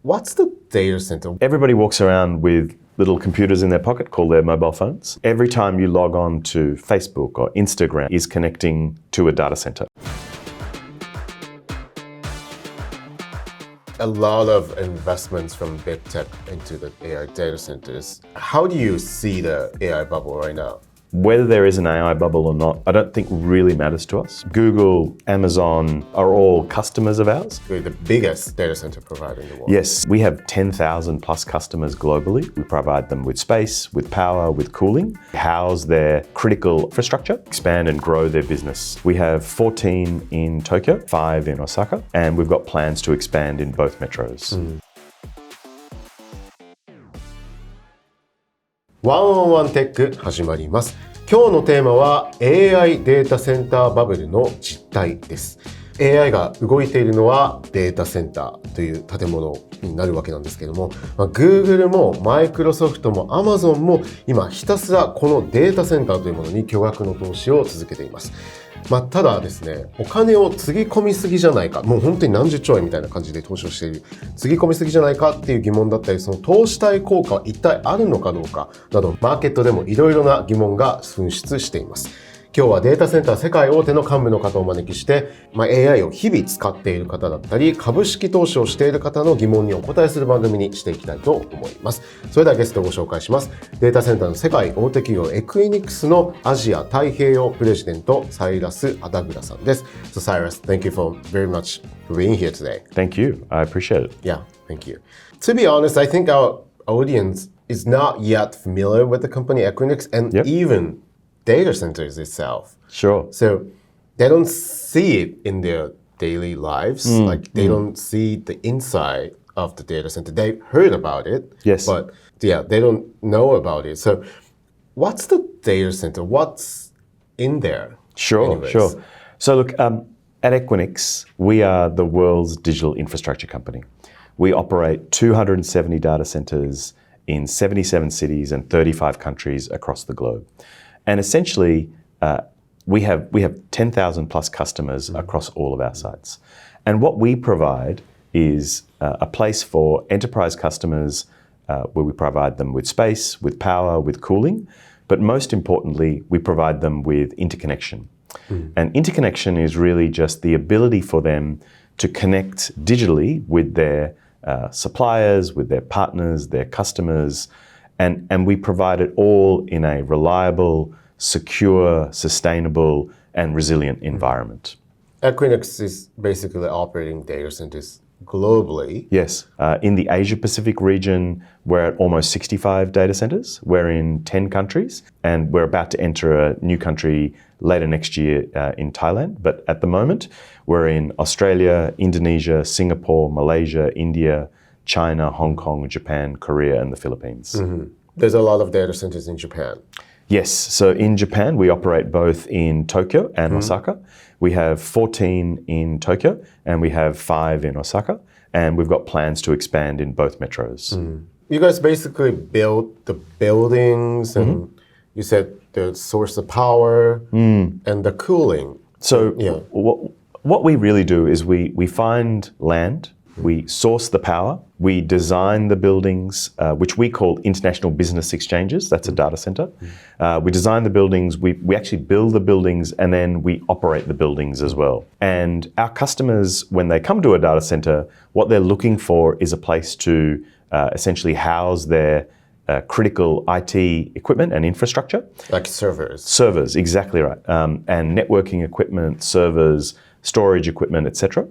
what's the data center? Everybody walks around with little computers in their pocket called their mobile phones. Every time you log on to Facebook or Instagram is connecting to a data center. A lot of investments from big tech into the AI data centers. How do you see the AI bubble right now? Whether there is an AI bubble or not, I don't think really matters to us. Google, Amazon are all customers of ours. We're the biggest data center provider in the world. Yes, we have 10,000 plus customers globally. We provide them with space, with power, with cooling, house their critical infrastructure, expand and grow their business. We have 14 in Tokyo, 5 in Osaka, and we've got plans to expand in both metros. 1on1Tech 始まります。今日のテーマは AI データセンターバブルの実態です。AI が動いているのはデータセンターという建物になるわけなんですけども、Google も Microsoft も Amazon も今ひたすらこのデータセンターというものに巨額の投資を続けています。ただですね、お金をつぎ込みすぎじゃないか、もう本当に何十兆円みたいな感じで投資をしている、つぎ込みすぎじゃないかっていう疑問だったり、その投資対効果は一体あるのかどうかなど、マーケットでもいろいろな疑問が噴出しています。今日はデータセンター世界大手の幹部の方をお招きして、AI を日々使っている方だったり、株式投資をしている方の疑問にお答えする番組にしていきたいと思います。それではゲストをご紹介します。データセンターの世界大手企業エクイニクスのアジア太平洋プレジデント、サイラス・アダグラさんです。So Cyrus, thank you very much for being here today. Thank you. I appreciate it. Yeah, thank you. To be honest, I think our audience is not yet familiar with the company Equinix and even data centers itself. Sure. So they don't see it in their daily lives. Like they don't see the inside of the data center. They heard about it. Yes. But yeah, they don't know about it. So what's the data center? What's in there? Sure. So look, at Equinix, we are the world's digital infrastructure company. We operate 270 data centers in 77 cities and 35 countries across the globe. And essentially, we have 10,000 plus customers across all of our sites. And what we provide is a place for enterprise customers where we provide them with space, with power, with cooling. But most importantly, we provide them with interconnection. And interconnection is really just the ability for them to connect digitally with their suppliers, with their partners, their customers, and we provide it all in a reliable, secure, sustainable, and resilient environment. Equinix is basically operating data centers globally. Yes. In the Asia-Pacific region, we're at almost 65 data centers. We're in 10 countries, and we're about to enter a new country later next year in Thailand. But at the moment, we're in Australia, Indonesia, Singapore, Malaysia, India, China, Hong Kong, Japan, Korea, and the Philippines. There's a lot of data centers in Japan. Yes. So in Japan, we operate both in Tokyo and Osaka. We have 14 in Tokyo and we have 5 in Osaka. And we've got plans to expand in both metros. You guys basically built the buildings and you said the source of power and the cooling. So what we really do is we find land, we source the power, we design the buildings, which we call international business exchanges. That's a data center. We design the buildings, we actually build the buildings, and then we operate the buildings as well. And our customers, when they come to a data center, what they're looking for is a place to essentially house their critical IT equipment and infrastructure. Like servers. Servers, exactly right. And networking equipment, servers, storage equipment, etc.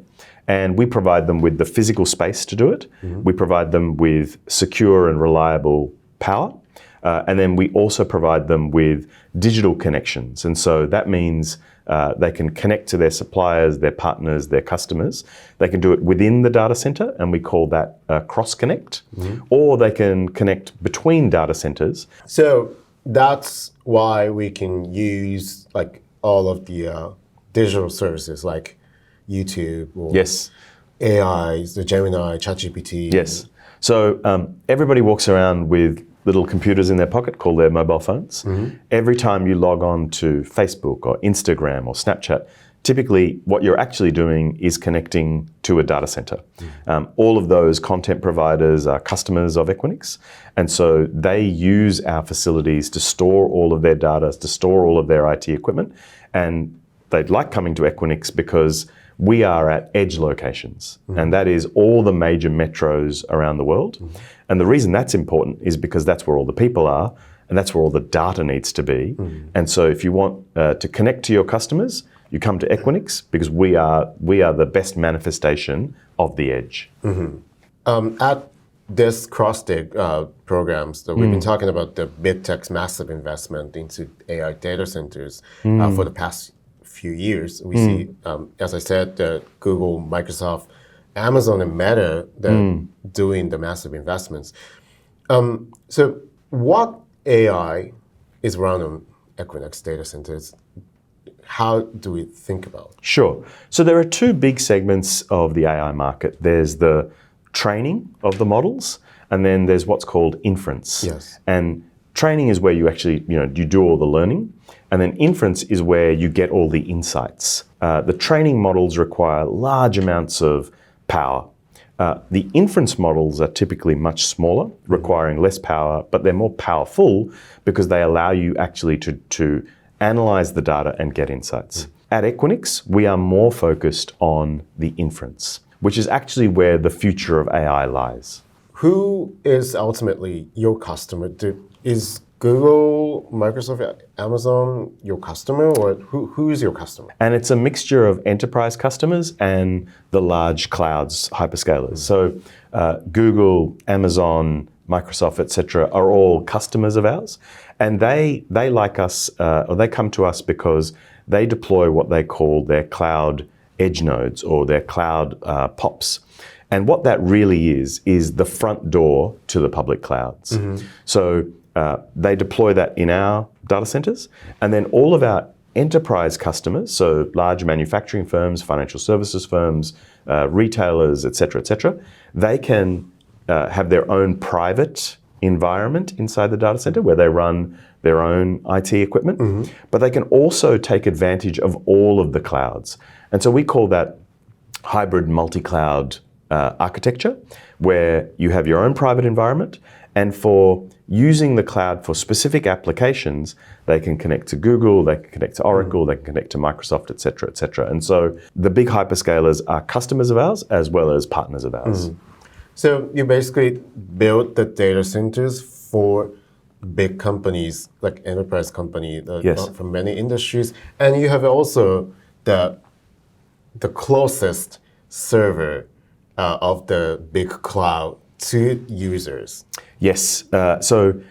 And we provide them with the physical space to do it. We provide them with secure and reliable power. And then we also provide them with digital connections. And so that means they can connect to their suppliers, their partners, their customers. They can do it within the data center, and we call that cross-connect. Or they can connect between data centers. So that's why we can use like all of the digital services like YouTube or AIs, the Gemini, ChatGPT. Yes. So everybody walks around with little computers in their pocket called their mobile phones. Every time you log on to Facebook or Instagram or Snapchat, typically what you're actually doing is connecting to a data center. All of those content providers are customers of Equinix, and so they use our facilities to store all of their data, to store all of their IT equipment, and they'd like coming to Equinix because we are at edge locations, and that is all the major metros around the world. And the reason that's important is because that's where all the people are, and that's where all the data needs to be. And so if you want to connect to your customers, you come to Equinix because we are the best manifestation of the edge. At this CROSS DIG programs, that we've been talking about the big tech's massive investment into AI data centers for the past few years. We see, as I said, Google, Microsoft, Amazon, and Meta, they're doing the massive investments. So what AI is run on Equinix data centers? How do we think about it? Sure. So there are two big segments of the AI market. There's the training of the models, and then there's what's called inference. Yes. And training is where you actually, you do all the learning, and then inference is where you get all the insights. The training models require large amounts of power. The inference models are typically much smaller, requiring less power, but they're more powerful because they allow you actually to analyze the data and get insights. At Equinix, we are more focused on the inference, which is actually where the future of AI lies. Who is ultimately your customer? Is Google, Microsoft, Amazon your customer, or who is your customer? And it's a mixture of enterprise customers and the large clouds, hyperscalers. So Google, Amazon, Microsoft, etc., are all customers of ours, and they like us, or they come to us because they deploy what they call their cloud edge nodes or their cloud POPs. And what that really is the front door to the public clouds. So they deploy that in our data centers, and then all of our enterprise customers, so large manufacturing firms, financial services firms, retailers, etc., they can have their own private environment inside the data center where they run their own IT equipment, but they can also take advantage of all of the clouds. And so we call that hybrid multi-cloud architecture, where you have your own private environment, and for using the cloud for specific applications, they can connect to Google, they can connect to Oracle, they can connect to Microsoft, etc. And so the big hyperscalers are customers of ours as well as partners of ours. So you basically build the data centers for big companies, like enterprise company from many industries, and you have also the closest server of the big cloud to users. Yes. So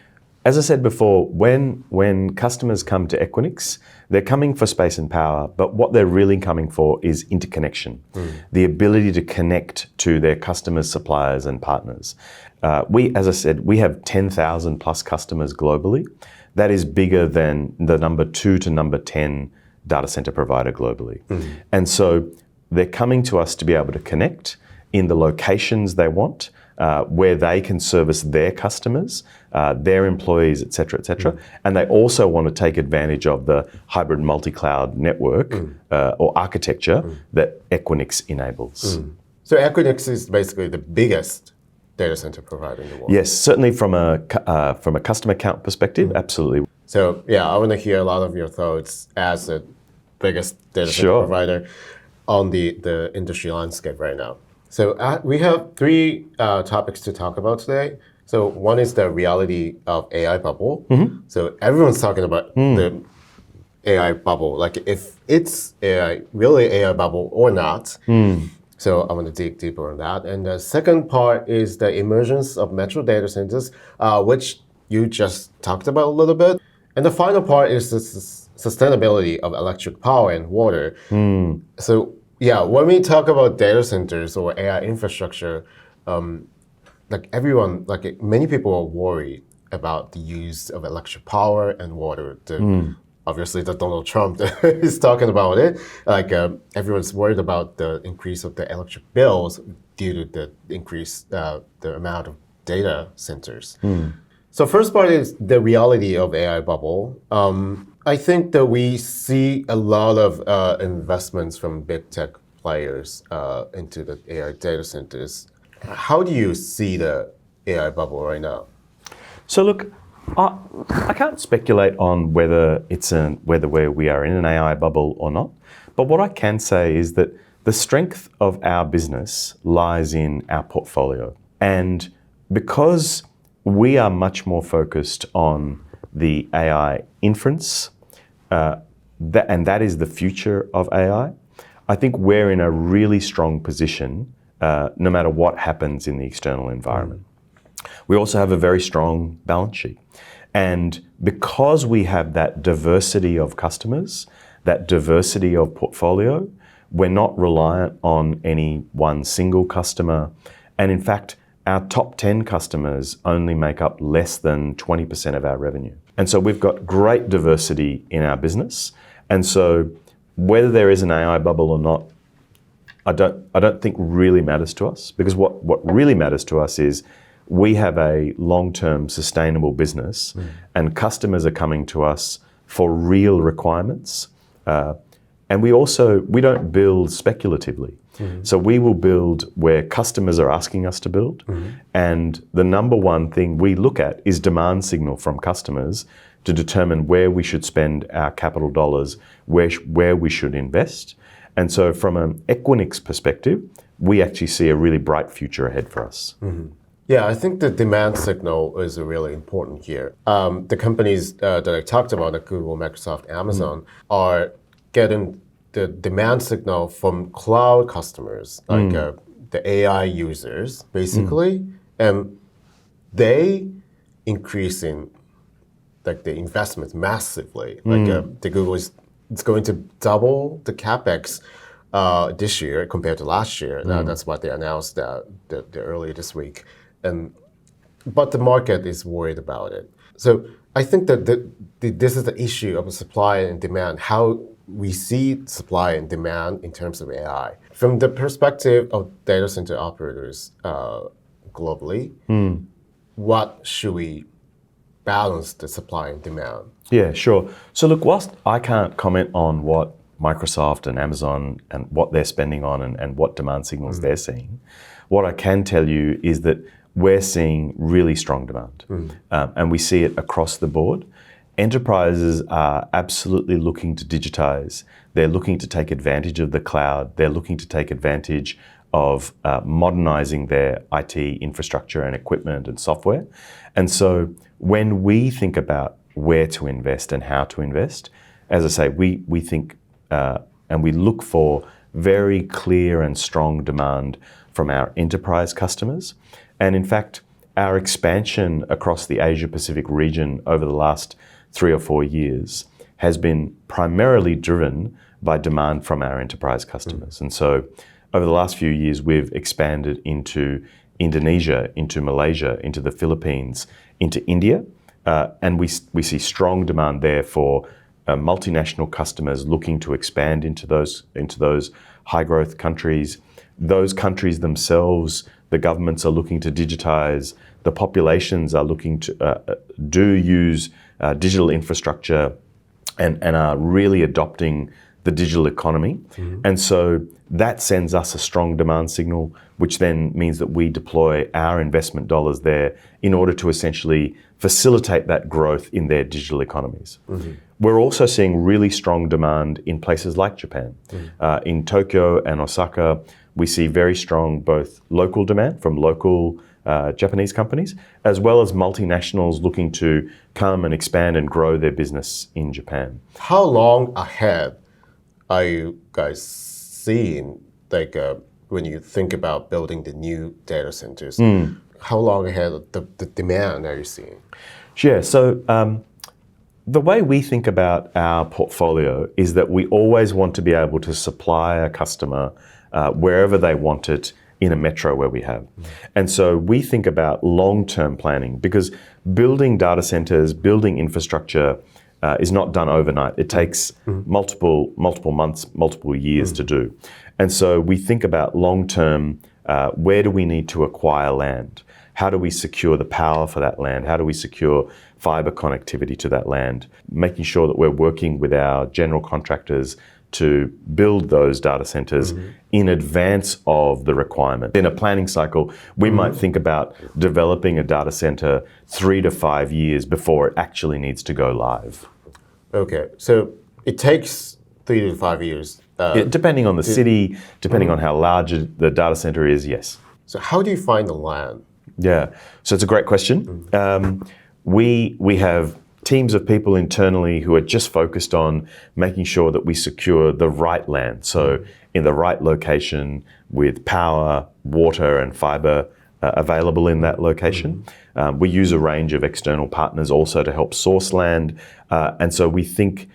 as I said before, when customers come to Equinix, they're coming for space and power, but what they're really coming for is interconnection, the ability to connect to their customers, suppliers, and partners. As I said, we have 10,000 plus customers globally. That is bigger than the number 2 to number 10 data center provider globally. And so they're coming to us to be able to connect in the locations they want, where they can service their customers, their employees, etc. And they also want to take advantage of the hybrid multi-cloud network or architecture that Equinix enables. So Equinix is basically the biggest data center provider in the world. Yes, certainly from a customer count perspective, absolutely. So yeah, I want to hear a lot of your thoughts as the biggest data center provider on the industry landscape right now. So we have 3 topics to talk about today. So one is the reality of AI bubble. So everyone's talking about the AI bubble, like if it's really AI bubble or not. So I want to dig deeper on that. And the second part is the emergence of metro data centers, which you just talked about a little bit. And the final part is the sustainability of electric power and water. So yeah, when we talk about data centers or AI infrastructure, many people are worried about the use of electric power and water. Obviously, Donald Trump is talking about it. Everyone's worried about the increase of the electric bills due to the increase the amount of data centers. So first part is the reality of AI bubble. I think that we see a lot of investments from big tech players into the AI data centers. How do you see the AI bubble right now? So look, I can't speculate on whether we are in an AI bubble or not. But what I can say is that the strength of our business lies in our portfolio. And because we are much more focused on the AI inference, and that is the future of AI, I think we're in a really strong position no matter what happens in the external environment. We also have a very strong balance sheet. And because we have that diversity of customers, that diversity of portfolio, we're not reliant on any one single customer. And in fact, our top 10 customers only make up less than 20% of our revenue. And so we've got great diversity in our business. And so whether there is an AI bubble or not, I don't think really matters to us, because what really matters to us is we have a long-term sustainable business and customers are coming to us for real requirements. And we don't build speculatively. So we will build where customers are asking us to build. And the number one thing we look at is demand signal from customers to determine where we should spend our capital dollars, where we should invest. And so from an Equinix perspective, we actually see a really bright future ahead for us. Yeah, I think the demand signal is really important here. The companies that I talked about, like Google, Microsoft, Amazon, are getting the demand signal from cloud customers, like the AI users, basically, and they increasing like the investments massively. Like the Google it's going to double the capex this year compared to last year. That's what they announced earlier this week. But the market is worried about it. So I think that this is the issue of supply and demand, how we see supply and demand in terms of AI. From the perspective of data center operators globally, what should we balance the supply and demand? Yeah, sure. So look, whilst I can't comment on what Microsoft and Amazon and what they're spending on and what demand signals they're seeing, what I can tell you is that we're seeing really strong demand. And we see it across the board. Enterprises are absolutely looking to digitize. They're looking to take advantage of the cloud. They're looking to take advantage of modernizing their IT infrastructure and equipment and software. And so when we think about where to invest and how to invest, as I say, we think and we look for very clear and strong demand from our enterprise customers. And in fact, our expansion across the Asia-Pacific region over the last 3 or 4 years has been primarily driven by demand from our enterprise customers. And so over the last few years, we've expanded into Indonesia, into Malaysia, into the Philippines, into India. And we see strong demand there for multinational customers looking to expand into those high-growth countries. Those countries themselves, the governments are looking to digitize. The populations are looking to use digital infrastructure and are really adopting the digital economy. And so that sends us a strong demand signal, which then means that we deploy our investment dollars there in order to essentially facilitate that growth in their digital economies. We're also seeing really strong demand in places like Japan. In Tokyo and Osaka, we see very strong both local demand from local Japanese companies, as well as multinationals looking to come and expand and grow their business in Japan. How long ahead are you guys seeing, like when you think about building the new data centers? How long ahead of the demand are you seeing? Yeah, so the way we think about our portfolio is that we always want to be able to supply a customer wherever they want it in a metro where we have. And so we think about long-term planning, because building data centers, building infrastructure is not done overnight. It takes multiple months, multiple years to do. And so we think about long-term, where do we need to acquire land? how do we secure the power for that land? How do we secure fiber connectivity to that land? Making sure that we're working with our general contractors to build those data centers in advance of the requirement. In a planning cycle, we might think about developing a data center 3 to 5 years before it actually needs to go live. Okay, so it takes 3 to 5 years. Depending on the city, depending on how large the data center is, yes. So how do you find the land? Yeah, so it's a great question. We have teams of people internally who are just focused on making sure that we secure the right land. So in the right location with power, water and fiber available in that location. We use a range of external partners also to help source land. And so we think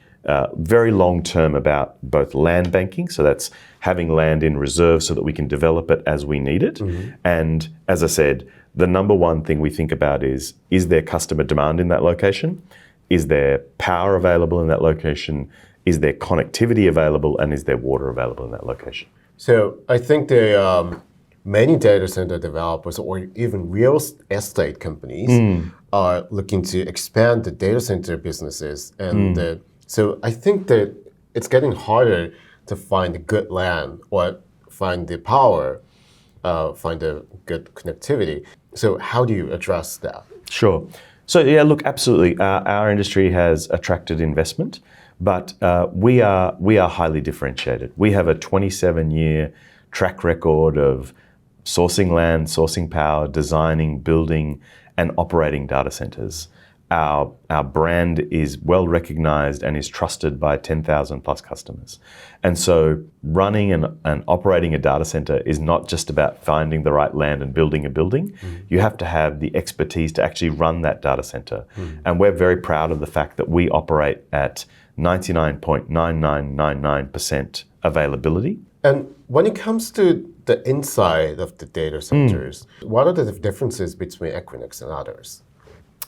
very long term about both land banking. So that's having land in reserve so that we can develop it as we need it. And as I said, the number one thing we think about is there customer demand in that location? Is there power available in that location? Is there connectivity available? And is there water available in that location? So I think the many data center developers or even real estate companies are looking to expand the data center businesses. And so I think that it's getting harder to find the good land or find the power, find the good connectivity. So how do you address that? Sure. So yeah, look, absolutely. Our industry has attracted investment, but we are highly differentiated. We have a 27-year track record of sourcing land, sourcing power, designing, building, and operating data centers. Our brand is well recognized and is trusted by 10,000 plus customers. And so running and operating a data center is not just about finding the right land and building a building. You have to have the expertise to actually run that data center. And we're very proud of the fact that we operate at 99.9999% availability. And when it comes to the inside of the data centers, what are the differences between Equinix and others?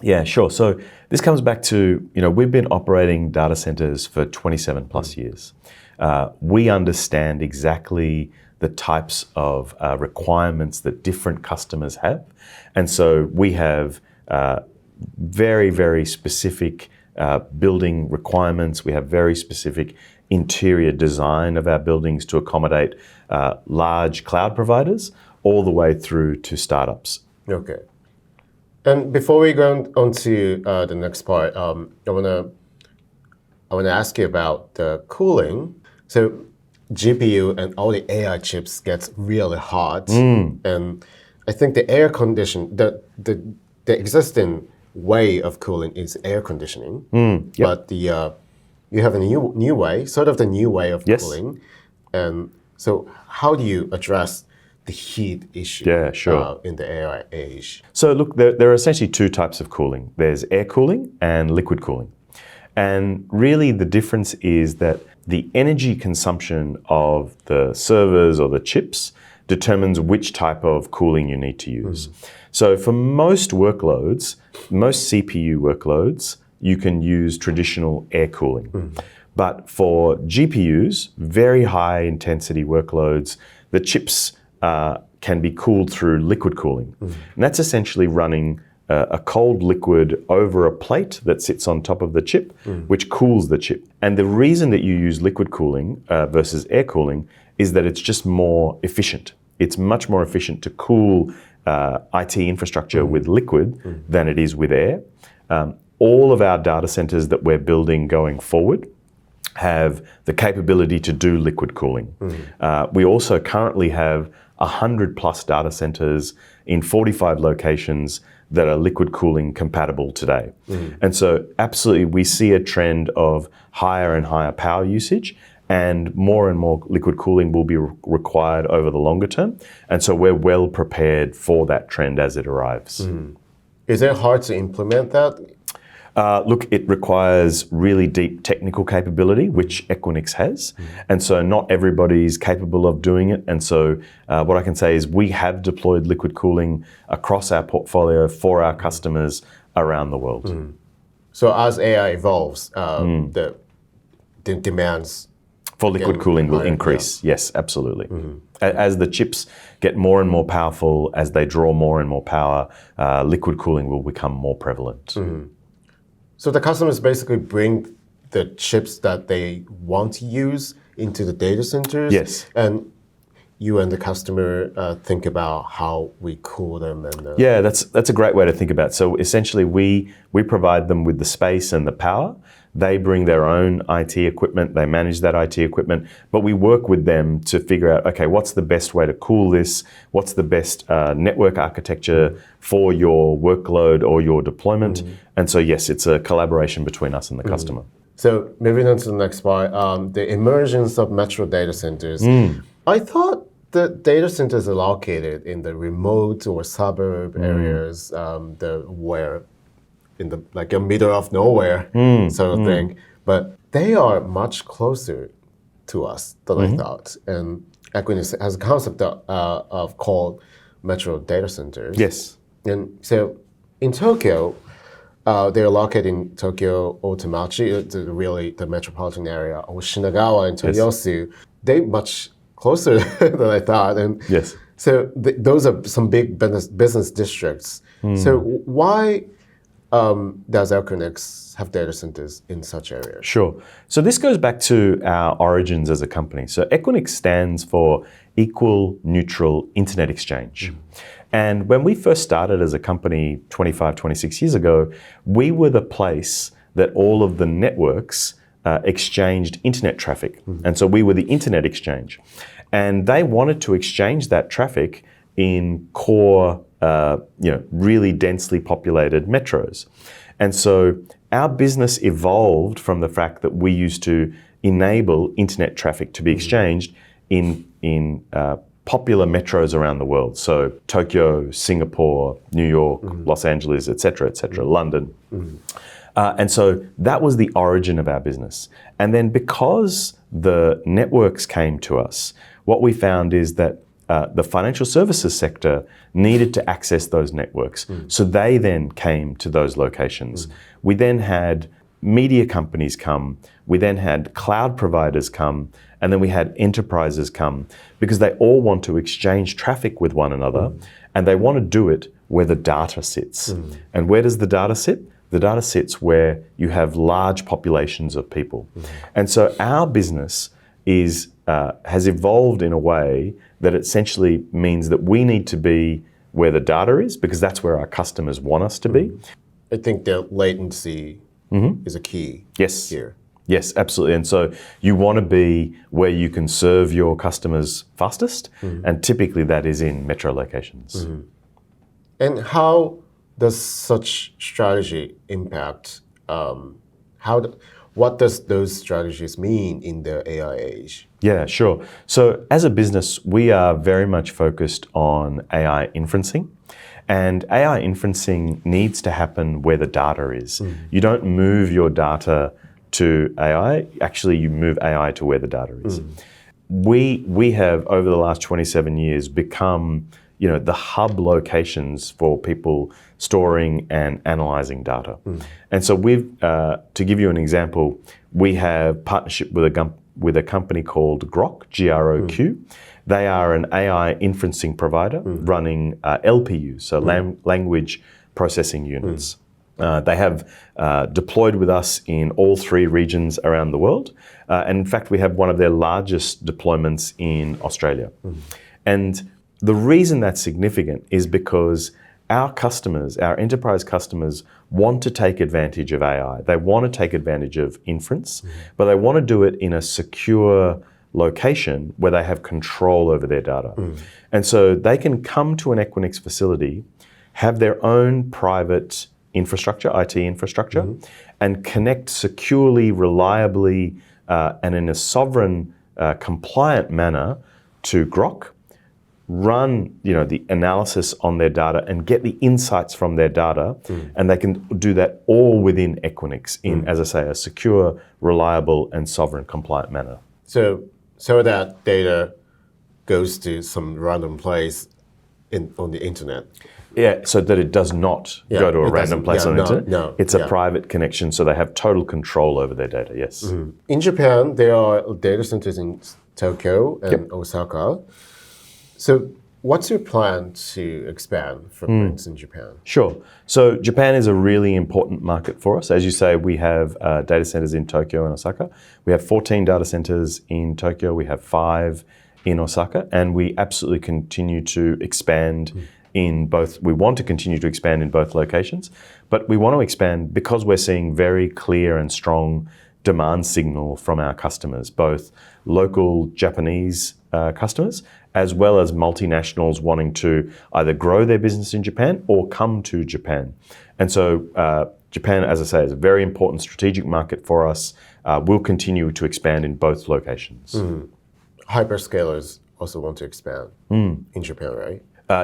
Yeah, sure. So this comes back to, we've been operating data centers for 27 plus years. We understand exactly the types of requirements that different customers have. And so we have very, very specific building requirements. We have very specific interior design of our buildings to accommodate large cloud providers all the way through to startups. Okay. And before we go on to the next part, I wanna ask you about the cooling. So GPU and all the AI chips gets really hot, and I think the air condition, the existing way of cooling is air conditioning, but you have a new way, sort of the new way of cooling, and so how do you address the heat issue in the AI age? So look, there are essentially two types of cooling. There's air cooling and liquid cooling. And really the difference is that the energy consumption of the servers or the chips determines which type of cooling you need to use. So for most workloads, most CPU workloads, you can use traditional air cooling. But for GPUs, very high intensity workloads, the chips can be cooled through liquid cooling. And that's essentially running a cold liquid over a plate that sits on top of the chip, which cools the chip. And the reason that you use liquid cooling versus air cooling is that it's just more efficient. It's much more efficient to cool IT infrastructure with liquid than it is with air. All of our data centers that we're building going forward have the capability to do liquid cooling. We also currently have 100 plus data centers in 45 locations that are liquid cooling compatible today. And so absolutely we see a trend of higher and higher power usage, and more liquid cooling will be required over the longer term. And so we're well prepared for that trend as it arrives. Is it hard to implement that? Look, it requires really deep technical capability, which Equinix has. And so not everybody's capable of doing it. And so what I can say is we have deployed liquid cooling across our portfolio for our customers around the world. So as AI evolves, the demands For liquid cooling will increase. Yeah. Yes, absolutely. As the chips get more and more powerful, as they draw more and more power, liquid cooling will become more prevalent. So the customers basically bring the chips that they want to use into the data centers. Yes. And you and the customer think about how we cool them. And yeah, that's a great way to think about it. So essentially, we provide them with the space and the power. They bring their own IT equipment, they manage that IT equipment, but we work with them to figure out, okay, what's the best way to cool this? What's the best network architecture for your workload or your deployment? And so, yes, it's a collaboration between us and the customer. So moving on to the next part, the emergence of metro data centers. I thought the data centers are located in the remote or suburb areas, where in the like a middle of nowhere sort of thing, but they are much closer to us than I thought. And Equinix has a concept of called metro data centers. Yes. And so in Tokyo, they're located in Tokyo, Otemachi, really the metropolitan area, or Shinagawa and Toyosu. They're much closer than I thought. And yes. So those are some big business districts. So why does Equinix have data centers in such areas? Sure. So this goes back to our origins as a company. So Equinix stands for Equal Neutral Internet Exchange. And when we first started as a company 25, 26 years ago, we were the place that all of the networks exchanged internet traffic. And so we were the internet exchange. And they wanted to exchange that traffic in core, really densely populated metros. And so our business evolved from the fact that we used to enable internet traffic to be exchanged in popular metros around the world. So Tokyo, Singapore, New York, Los Angeles, et cetera, London. And so that was the origin of our business. And then because the networks came to us, what we found is that the financial services sector needed to access those networks. So they then came to those locations. We then had media companies come, we then had cloud providers come, and then we had enterprises come, because they all want to exchange traffic with one another, and they want to do it where the data sits. And where does the data sit? The data sits where you have large populations of people. And so our business has evolved in a way that essentially means that we need to be where the data is, because that's where our customers want us to be. I think the latency is a key here. Yes, absolutely. And so you want to be where you can serve your customers fastest, and typically that is in metro locations. And how does such strategy impact, what does those strategies mean in the AI age? Yeah, sure. So as a business, we are very much focused on AI inferencing. And AI inferencing needs to happen where the data is. You don't move your data to AI. Actually, you move AI to where the data is. We have, over the last 27 years, become the hub locations for people storing and analyzing data. And so to give you an example, we have partnership with a company called Grok, GROQ. They are an AI inferencing provider running LPUs, so language processing units. They have deployed with us in all 3 regions around the world. And in fact, we have one of their largest deployments in Australia. And the reason that's significant is because our customers, our enterprise customers, want to take advantage of AI. They want to take advantage of inference, but they want to do it in a secure location where they have control over their data. And so they can come to an Equinix facility, have their own private infrastructure, IT infrastructure, and connect securely, reliably, and in a sovereign, compliant manner to Grok, run the analysis on their data and get the insights from their data, and they can do that all within Equinix in, as I say, a secure, reliable, and sovereign compliant manner. So that data goes to some random place on the internet. Yeah, so that it does not go to a random place on the internet. No, it's a private connection, so they have total control over their data, yes. In Japan, there are data centers in Tokyo and Osaka. So what's your plan to expand footprints in Japan? Sure. So Japan is a really important market for us. As you say, we have data centers in Tokyo and Osaka. We have 14 data centers in Tokyo. We have 5 in Osaka. And we absolutely continue to expand in both. We want to continue to expand in both locations. But we want to expand because we're seeing very clear and strong demand signal from our customers, both local Japanese customers as well as multinationals wanting to either grow their business in Japan or come to Japan. And so Japan, as I say, is a very important strategic market for us. We'll continue to expand in both locations. Hyperscalers also want to expand in Japan, right?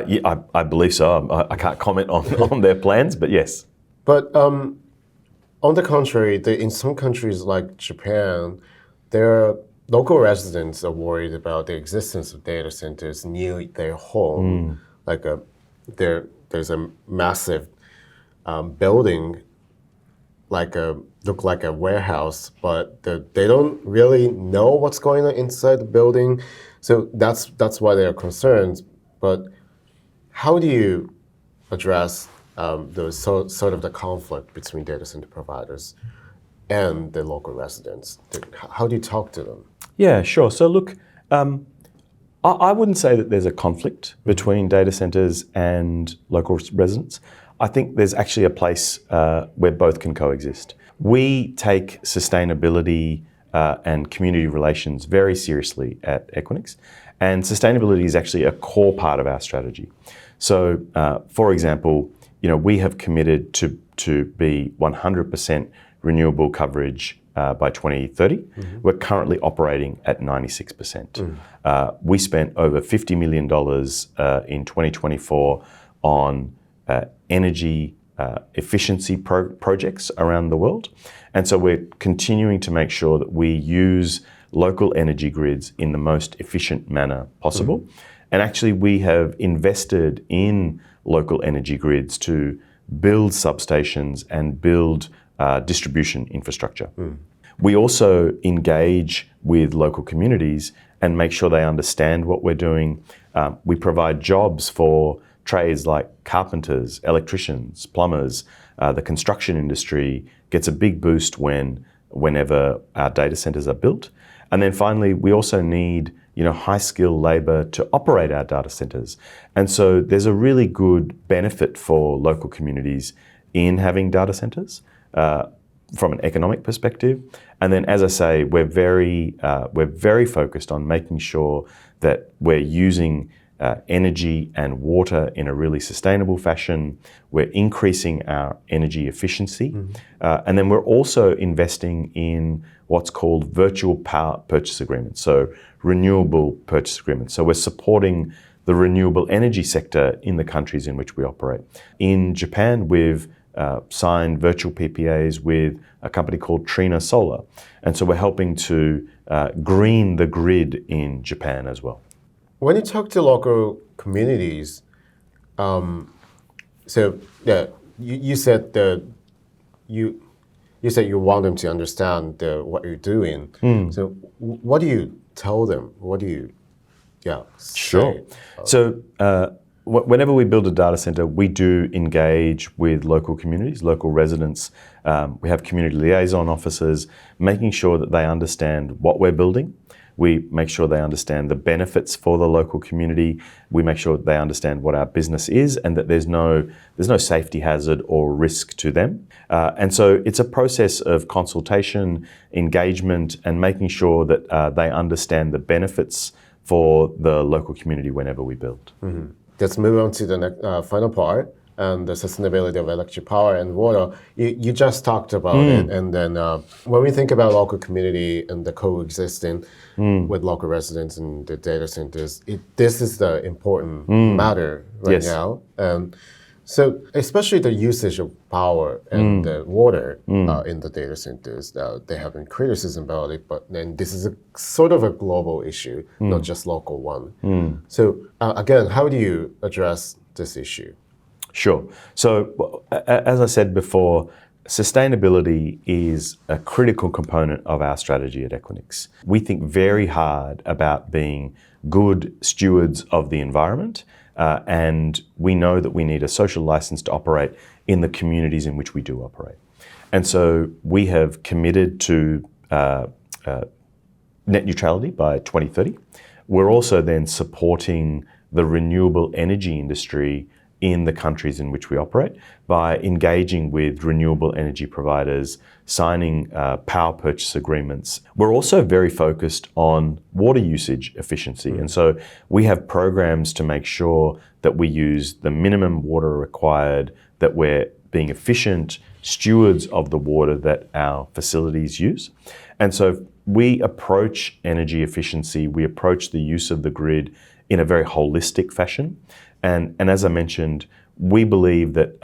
Yeah, I believe so. I can't comment on their plans, but yes. But on the contrary, in some countries like Japan, their local residents are worried about the existence of data centers near their home. There's a massive building, look like a warehouse, but they don't really know what's going on inside the building. So that's why they're concerned. But how do you address those sort of the conflict between data center providers and the local residents? How do you talk to them? Yeah, sure. So look, I wouldn't say that there's a conflict between data centers and local residents. I think there's actually a place where both can coexist. We take sustainability and community relations very seriously at Equinix, and sustainability is actually a core part of our strategy. So, for example, we have committed to be 100% renewable coverage by 2030. We're currently operating at 96%. We spent over $50 million in 2024 on energy efficiency projects around the world. And so we're continuing to make sure that we use local energy grids in the most efficient manner possible. And actually, we have invested in local energy grids to build substations and build distribution infrastructure. We also engage with local communities and make sure they understand what we're doing. We provide jobs for trades like carpenters, electricians, plumbers. The construction industry gets a big boost whenever our data centers are built. And then finally, we also need high-skilled labor to operate our data centers. And so there's a really good benefit for local communities in having data centers from an economic perspective. And then, as I say, we're very focused on making sure that we're using energy and water in a really sustainable fashion. We're increasing our energy efficiency. And then we're also investing in what's called virtual power purchase agreements, so renewable purchase agreements. So we're supporting the renewable energy sector in the countries in which we operate. In Japan, we've signed virtual PPAs with a company called Trina Solar. And so we're helping to green the grid in Japan as well. When you talk to local communities, you said that you said you want them to understand what you're doing. So what do you tell them? What do you Sure. say? So whenever we build a data center, we do engage with local communities, local residents. We have community liaison officers, making sure that they understand what we're building. We make sure they understand the benefits for the local community. We make sure that they understand what our business is and that there's no safety hazard or risk to them. And so it's a process of consultation, engagement, and making sure that they understand the benefits for the local community whenever we build. Let's move on to the next, final part, and the sustainability of electric power and water. You just talked about it, and then when we think about local community and the coexisting with local residents and the data centers, this is the important matter right now. So especially the usage of power and the water in the data centers, they have been criticism about it, but then this is a sort of a global issue, not just local one. So again, how do you address this issue? Sure. So, as I said before, sustainability is a critical component of our strategy at Equinix. We think very hard about being good stewards of the environment, and we know that we need a social license to operate in the communities in which we do operate. And so we have committed to net neutrality by 2030. We're also then supporting the renewable energy industry in the countries in which we operate by engaging with renewable energy providers, signing power purchase agreements. We're also very focused on water usage efficiency. And so we have programs to make sure that we use the minimum water required, that we're being efficient stewards of the water that our facilities use. And so we approach energy efficiency, we approach the use of the grid in a very holistic fashion. And as I mentioned, we believe that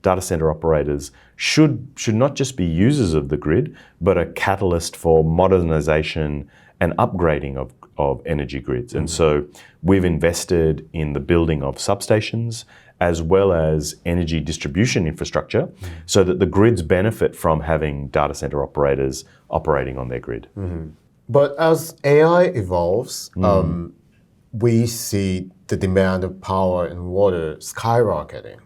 data center operators should not just be users of the grid, but a catalyst for modernization and upgrading of energy grids. And so we've invested in the building of substations as well as energy distribution infrastructure so that the grids benefit from having data center operators operating on their grid. But as AI evolves, we see the demand of power and water skyrocketing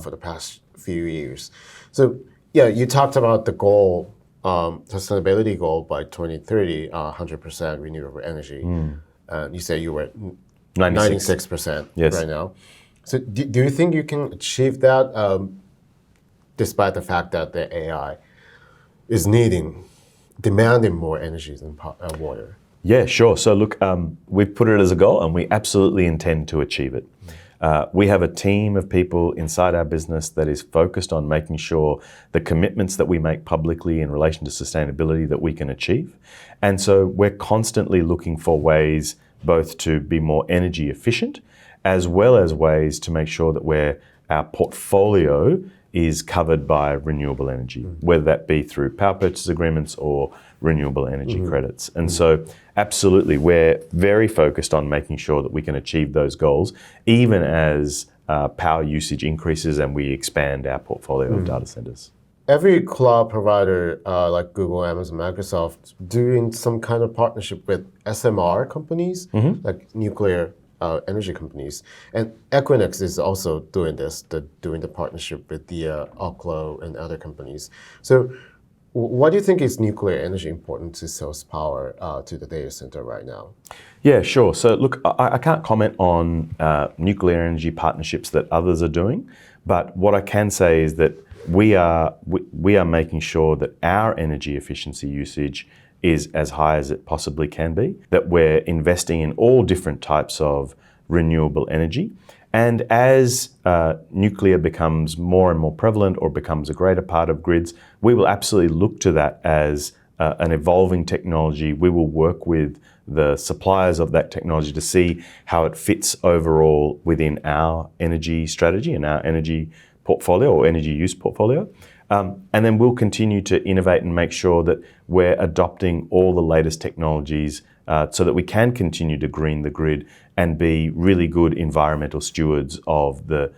for the past few years. So yeah, you talked about the goal, sustainability goal by 2030, 100% renewable energy. You say you were 96% right now. So do you think you can achieve that despite the fact that the AI is demanding more energy than water? Yeah, sure. So look, we've put it as a goal and we absolutely intend to achieve it. We have a team of people inside our business that is focused on making sure the commitments that we make publicly in relation to sustainability that we can achieve. And so we're constantly looking for ways both to be more energy efficient as well as ways to make sure that our portfolio is covered by renewable energy, whether that be through power purchase agreements or renewable energy credits. And so absolutely, we're very focused on making sure that we can achieve those goals, even as power usage increases and we expand our portfolio of data centers. Every cloud provider like Google, Amazon, Microsoft, doing some kind of partnership with SMR companies, like nuclear energy companies. And Equinix is also doing this, doing the partnership with the Oklo and other companies. So why do you think is nuclear energy important to source power to the data center right now? Yeah, sure. So look, I can't comment on nuclear energy partnerships that others are doing, but what I can say is that we are making sure that our energy efficiency usage is as high as it possibly can be, that we're investing in all different types of renewable energy. And as nuclear becomes more and more prevalent or becomes a greater part of grids, we will absolutely look to that as an evolving technology. We will work with the suppliers of that technology to see how it fits overall within our energy strategy and our energy portfolio or energy use portfolio. And then we'll continue to innovate and make sure that we're adopting all the latest technologies so that we can continue to green the grid and be really good environmental stewards of the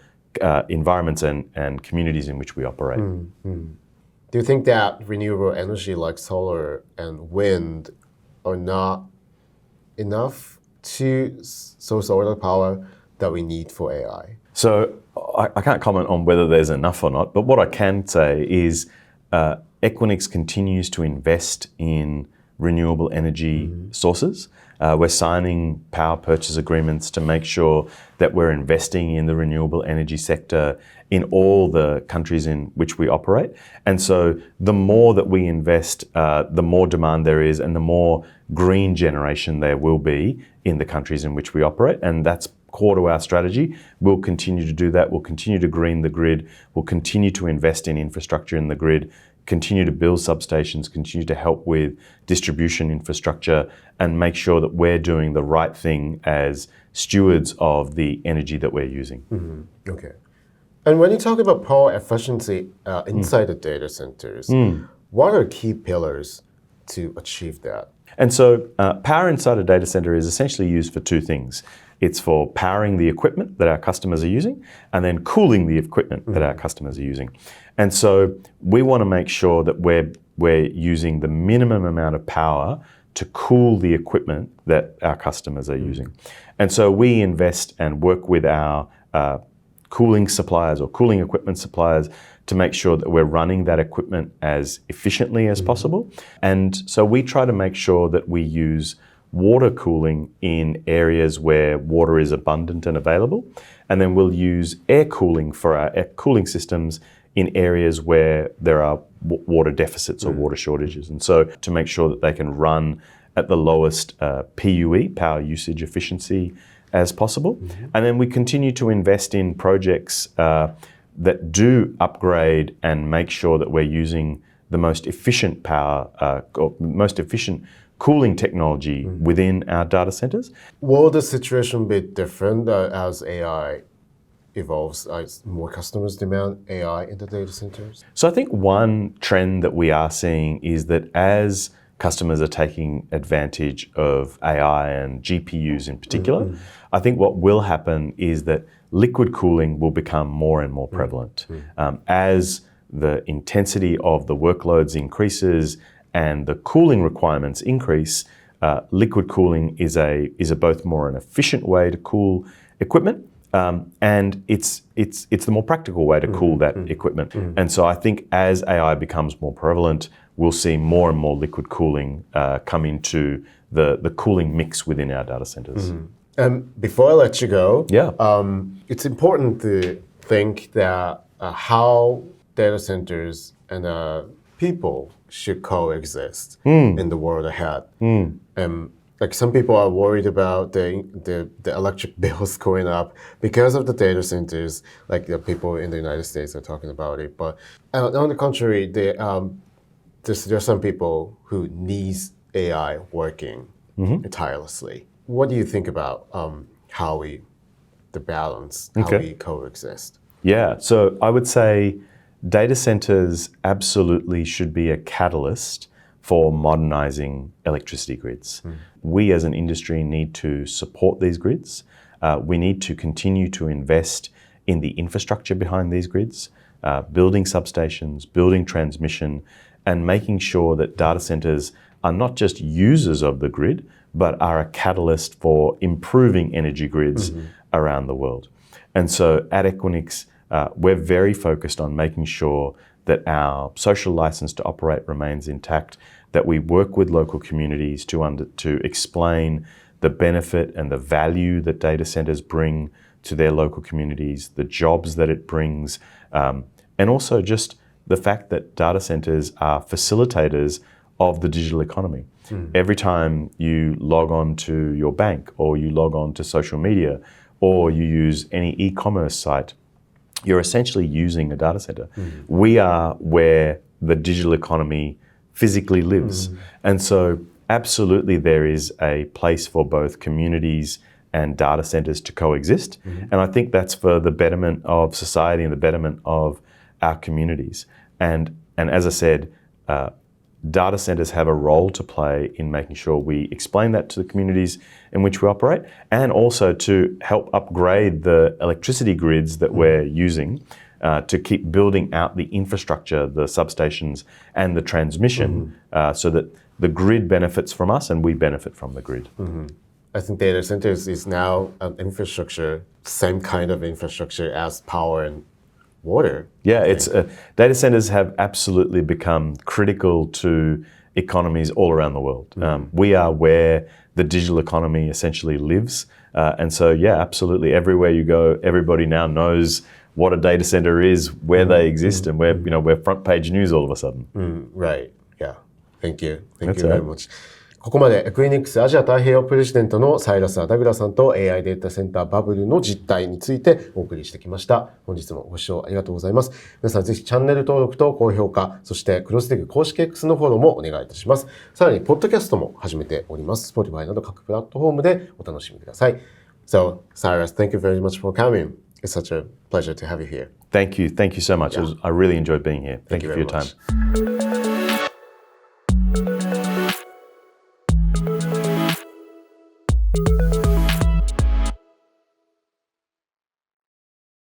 environments and communities in which we operate. Do you think that renewable energy like solar and wind are not enough to source all the power that we need for AI? So I can't comment on whether there's enough or not, but what I can say is Equinix continues to invest in renewable energy sources. We're signing power purchase agreements to make sure that we're investing in the renewable energy sector in all the countries in which we operate. And so the more that we invest, the more demand there is and the more green generation there will be in the countries in which we operate. And that's core to our strategy. We'll continue to do that. We'll continue to green the grid. We'll continue to invest in infrastructure in the grid, continue to build substations, continue to help with distribution infrastructure, and make sure that we're doing the right thing as stewards of the energy that we're using. Okay. And when you talk about power efficiency inside the data centers, what are key pillars to achieve that? And so power inside a data center is essentially used for two things. It's for powering the equipment that our customers are using and then cooling the equipment that our customers are using. And so we want to make sure that we're using the minimum amount of power to cool the equipment that our customers are using. And so we invest and work with our cooling suppliers or cooling equipment suppliers to make sure that we're running that equipment as efficiently as possible. And so we try to make sure that we use water cooling in areas where water is abundant and available. And then we'll use air cooling for our air cooling systems in areas where there are water deficits or water shortages. And so to make sure that they can run at the lowest PUE, power usage efficiency, as possible. And then we continue to invest in projects that do upgrade and make sure that we're using the most efficient power, or most efficient cooling technology within our data centers. Will the situation be different as AI evolves, as more customers demand AI in the data centers? So I think one trend that we are seeing is that as customers are taking advantage of AI and GPUs in particular, I think what will happen is that liquid cooling will become more and more prevalent. As the intensity of the workloads increases and the cooling requirements increase, liquid cooling is a both more an efficient way to cool equipment, and it's the more practical way to cool that equipment. And so I think as AI becomes more prevalent, we'll see more and more liquid cooling come into the cooling mix within our data centers. And before I let you go, Yeah. It's important to think that how data centers and people should coexist in the world ahead. Like some people are worried about the electric bills going up because of the data centers, like the people in the United States are talking about it. But on the contrary, there are some people who needs AI working tirelessly. What do you think about the balance, how we coexist? Yeah, so I would say data centers absolutely should be a catalyst for modernizing electricity grids. We as an industry need to support these grids. We need to continue to invest in the infrastructure behind these grids, building substations, building transmission, and making sure that data centers are not just users of the grid, but are a catalyst for improving energy grids around the world. And so at Equinix, we're very focused on making sure that our social license to operate remains intact, that we work with local communities to explain the benefit and the value that data centers bring to their local communities, the jobs that it brings, and also just the fact that data centers are facilitators of the digital economy. Every time you log on to your bank or you log on to social media or you use any e-commerce site, you're essentially using a data center. We are where the digital economy physically lives. And so absolutely there is a place for both communities and data centers to coexist. And I think that's for the betterment of society and the betterment of our communities. And as I said, data centers have a role to play in making sure we explain that to the communities in which we operate, and also to help upgrade the electricity grids that we're using to keep building out the infrastructure, the substations and the transmission, so that the grid benefits from us and we benefit from the grid. I think data centers is now an infrastructure, same kind of infrastructure as power and water. Yeah, it's data centers have absolutely become critical to economies all around the world. We are where the digital economy essentially lives, and so yeah, absolutely. Everywhere you go, everybody now knows what a data center is, where they exist, and we're front page news all of a sudden. Right. Yeah. Thank you very much. ここまでエクイニックスアジア太平洋プレジデントのサイラス・アダグラさんと AI データセンターバブルの実態についてお送りしてきました。本日もご視聴ありがとうございます。皆さんぜひチャンネル登録と高評価、そしてクロスディグ公式 X のフォローもお願いいたします。さらにポッドキャストも始めております。Spotify など各プラットフォームでお楽しみください。So, Cyrus, thank you very much for coming. It's such a pleasure to have you here. Thank you so much. Yeah. I really enjoyed being here. Thank you for very your time. much.